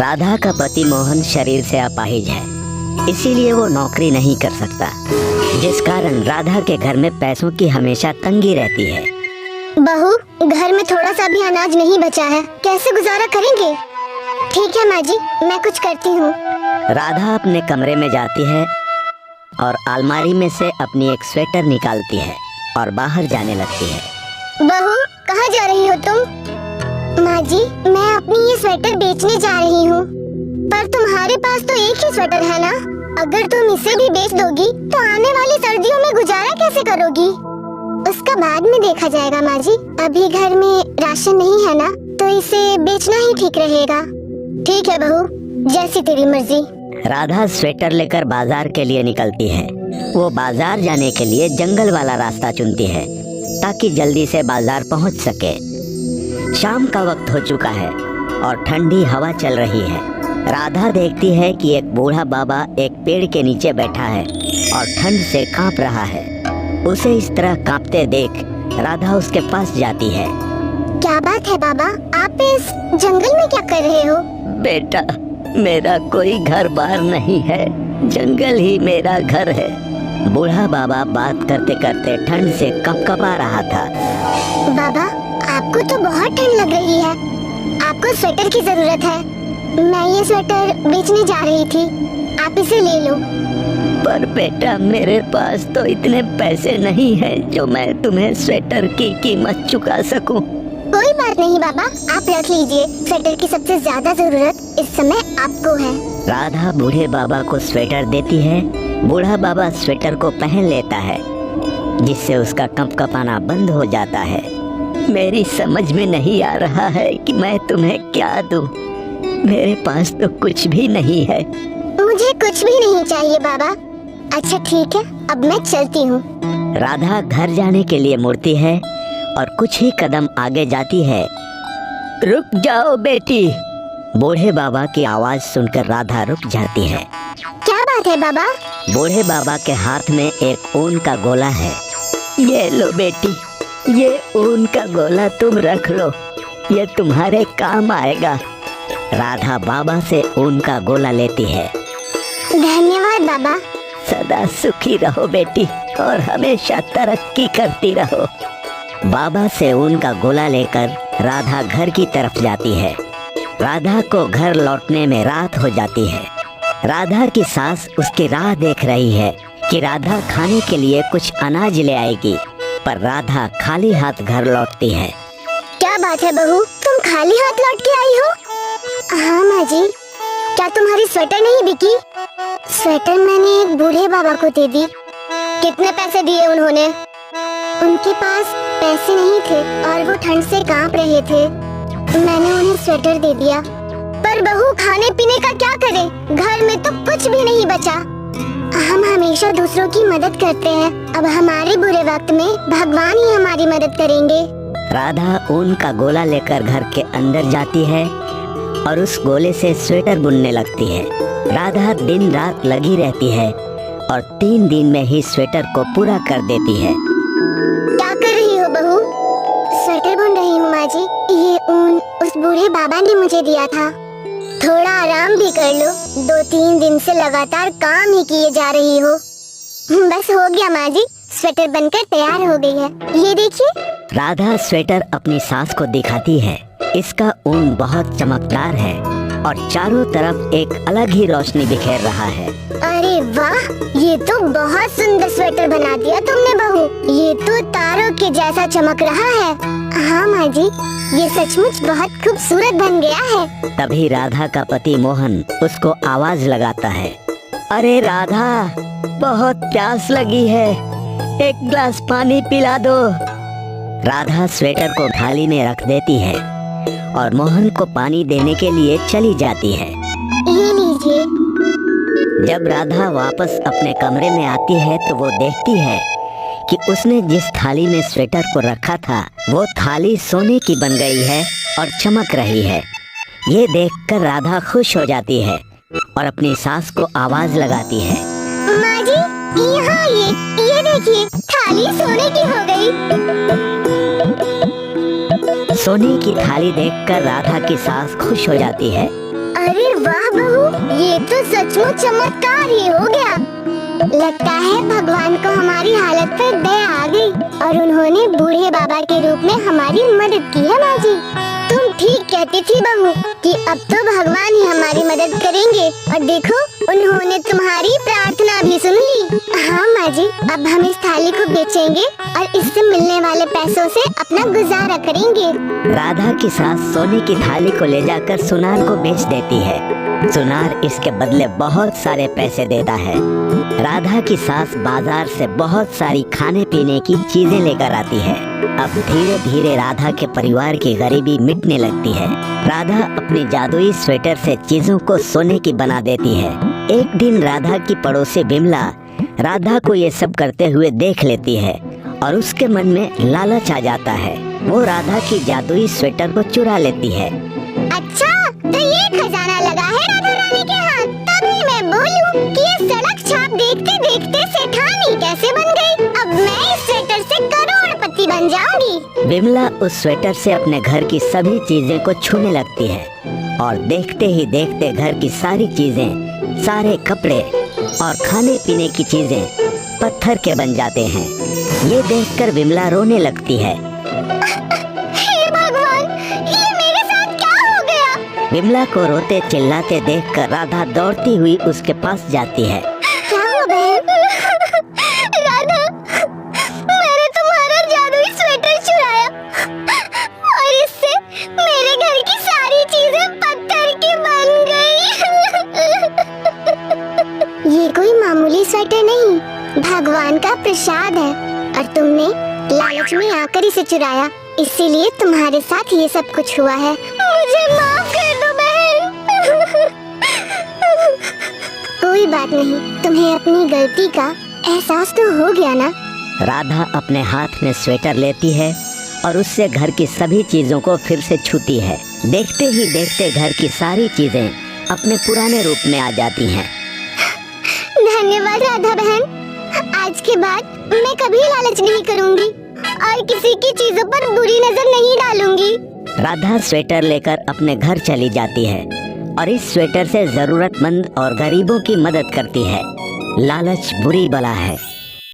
राधा का पति मोहन शरीर से अपाहिज है, इसीलिए वो नौकरी नहीं कर सकता, जिस कारण राधा के घर में पैसों की हमेशा तंगी रहती है। बहू, घर में थोड़ा सा भी अनाज नहीं बचा है, कैसे गुजारा करेंगे? ठीक है माँ जी, मैं कुछ करती हूँ। राधा अपने कमरे में जाती है और अलमारी में से अपनी एक स्वेटर निकालती है और बाहर जाने लगती है। बहू, कहाँ जा रही हो तुम? माँ जी, मैं अपनी ये स्वेटर बेचने जा रही हूँ। पर तुम्हारे पास तो एक ही स्वेटर है ना? अगर तुम इसे भी बेच दोगी तो आने वाली सर्दियों में गुजारा कैसे करोगी? उसका बाद में देखा जाएगा माँ जी, अभी घर में राशन नहीं है ना, तो इसे बेचना ही ठीक रहेगा। ठीक है बहू, जैसी तेरी मर्जी। राधा स्वेटर लेकर बाजार के लिए निकलती है। वो बाजार जाने के लिए जंगल वाला रास्ता चुनती है ताकि जल्दी से बाजार पहुंच सके। शाम का वक्त हो चुका है और ठंडी हवा चल रही है। राधा देखती है कि एक बूढ़ा बाबा एक पेड़ के नीचे बैठा है और ठंड से कांप रहा है। उसे इस तरह कांपते देख राधा उसके पास जाती है। क्या बात है बाबा, आप इस जंगल में क्या कर रहे हो? बेटा, मेरा कोई घर बार नहीं है, जंगल ही मेरा घर है। बूढ़ा बाबा बात करते करते ठंड से कंपकपा रहा था। बाबा, आपको तो बहुत ठंड लग रही है, आपको स्वेटर की जरूरत है। मैं ये स्वेटर बेचने जा रही थी, आप इसे ले लो। पर बेटा, मेरे पास तो इतने पैसे नहीं हैं जो मैं तुम्हें स्वेटर की कीमत चुका सकूं। कोई बात नहीं बाबा, आप रख लीजिए, स्वेटर की सबसे ज्यादा जरूरत इस समय आपको है। राधा बूढ़े बाबा को स्वेटर देती है। बूढ़ा बाबा स्वेटर को पहन लेता है, जिससे उसका कंपकपाना बंद हो जाता है। मेरी समझ में नहीं आ रहा है कि मैं तुम्हें क्या दूं। मेरे पास तो कुछ भी नहीं है। मुझे कुछ भी नहीं चाहिए बाबा। अच्छा ठीक है, अब मैं चलती हूँ। राधा घर जाने के लिए मुड़ती है और कुछ ही कदम आगे जाती है। रुक जाओ बेटी। बूढ़े बाबा की आवाज सुनकर राधा रुक जाती है। क्या बात है बाबा? बूढ़े बाबा के हाथ में एक ऊन का गोला है। ये लो बेटी, ये ऊन का गोला तुम रख लो, ये तुम्हारे काम आएगा। राधा बाबा से ऊन का गोला लेती है। धन्यवाद बाबा। सदा सुखी रहो बेटी और हमेशा तरक्की करती रहो। बाबा से ऊन का गोला लेकर राधा घर की तरफ जाती है। राधा को घर लौटने में रात हो जाती है। राधा की सास उसकी राह देख रही है कि राधा खाने के लिए कुछ अनाज ले आएगी, पर राधा खाली हाथ घर लौटती है। क्या बात है बहू, तुम खाली हाथ लौट के आई हो? हाँ माँ जी, क्या तुम्हारी स्वेटर नहीं बिकी? स्वेटर मैंने एक बूढ़े बाबा को दे दी। कितने पैसे दिए उन्होंने? उनके पास पैसे नहीं थे और वो ठंड से कांप रहे थे, मैंने उन्हें स्वेटर दे दिया। पर बहू, खाने पीने का क्या करें? घर में तो कुछ भी नहीं बचा। हम हमेशा दूसरों की मदद करते हैं, अब हमारे बुरे वक्त में भगवान ही हमारी मदद करेंगे। राधा ऊन का गोला लेकर घर के अंदर जाती है और उस गोले से स्वेटर बुनने लगती है। राधा दिन रात लगी रहती है और 3 दिन में ही स्वेटर को पूरा कर देती है। क्या कर रही हो बहू? स्वेटर बुन रही हूँ माँ जी। ये ऊन उस बूढ़े बाबा ने मुझे दिया था। थोड़ा आराम भी कर लो, 2-3 दिन से लगातार काम ही किए जा रही हो। बस हो गया माँ जी, स्वेटर बनकर तैयार हो गई है, ये देखिए। राधा स्वेटर अपनी सास को दिखाती है। इसका ऊन बहुत चमकदार है और चारों तरफ एक अलग ही रोशनी बिखेर रहा है। अरे वाह, ये तो बहुत सुंदर स्वेटर बना दिया तुमने बहू। ये तो तारों के जैसा चमक रहा है। हाँ माँ जी, ये सचमुच बहुत खूबसूरत बन गया है। तभी राधा का पति मोहन उसको आवाज लगाता है। अरे राधा, बहुत प्यास लगी है, एक गिलास पानी पिला दो। राधा स्वेटर को थाली में रख देती है और मोहन को पानी देने के लिए चली जाती है। ये लीजिए। जब राधा वापस अपने कमरे में आती है तो वो देखती है कि उसने जिस थाली में स्वेटर को रखा था वो थाली सोने की बन गई है और चमक रही है। ये देखकर राधा खुश हो जाती है और अपनी सास को आवाज लगाती है। माँ जी, यहाँ ये देखिए, थाली सोने की हो गई। सोने की थाली देखकर राधा की सास खुश हो जाती है। अरे वाह बहू, ये तो सचमुच चमत्कार ही हो गया। लगता है भगवान को हमारी हालत पर दया आ गई और उन्होंने बूढ़े बाबा के रूप में हमारी मदद की है माँ जी। तुम ठीक कहती थी बहू कि अब तो भगवान ही हमारी मदद करेंगे और देखो उन्होंने तुम्हारी प्रार्थना भी सुन ली। हाँ माँ जी, अब हम इस थाली को बेचेंगे और इससे मिलने वाले पैसों से अपना गुजारा करेंगे। राधा की सास सोने की थाली को ले जाकर सुनार को बेच देती है। सुनार इसके बदले बहुत सारे पैसे देता है। राधा की सास बाजार से बहुत सारी खाने पीने की चीजें लेकर आती है। अब धीरे धीरे राधा के परिवार की गरीबी मिटने लगती है। राधा अपनी जादुई स्वेटर से चीजों को सोने की बना देती है। एक दिन राधा की पड़ोसी बिमला राधा को ये सब करते हुए देख लेती है और उसके मन में लालच आ जाता है। वो राधा की जादुई स्वेटर को चुरा लेती है। अच्छा, तो ये खजाना लगा है राधा रानी के हाथ। तभी मैं बोलूं कि ये सड़क छाप देखते देखते सेठानी कैसे बन गई। अब मैं इस स्वेटर से करोड़पति बन जाऊंगी। बिमला उस स्वेटर से अपने घर की सभी चीजें को छूने लगती है और देखते ही देखते घर की सारी चीजें, सारे कपड़े और खाने पीने की चीजें पत्थर के बन जाते हैं। ये देखकर बिमला रोने लगती है। हे भगवान, ये मेरे साथ क्या हो गया? बिमला को रोते चिल्लाते देखकर राधा दौड़ती हुई उसके पास जाती है। क्या हुआ बहन? राधा, मैंने तुम्हारा जादुई स्वेटर चुराया और इससे मेरे घर की सारी चीजें पत्थर की बन गई। ये कोई मामूली स्वेटर नहीं, भगवान का प्रसाद है और तुमने लालच में आकर इसे चुराया, इसीलिए तुम्हारे साथ ये सब कुछ हुआ है। मुझे माफ कर दो बहन। कोई बात नहीं, तुम्हें अपनी गलती का एहसास तो हो गया ना। राधा अपने हाथ में स्वेटर लेती है और उससे घर की सभी चीजों को फिर से छूती है। देखते ही देखते घर की सारी चीजें अपने पुराने रूप में आ जाती हैं। धन्यवाद राधा बहन, आज के बाद मैं कभी लालच नहीं करूंगी और किसी की चीजों पर बुरी नजर नहीं डालूंगी। राधा स्वेटर लेकर अपने घर चली जाती है और इस स्वेटर से जरूरतमंद और गरीबों की मदद करती है। लालच बुरी बला है।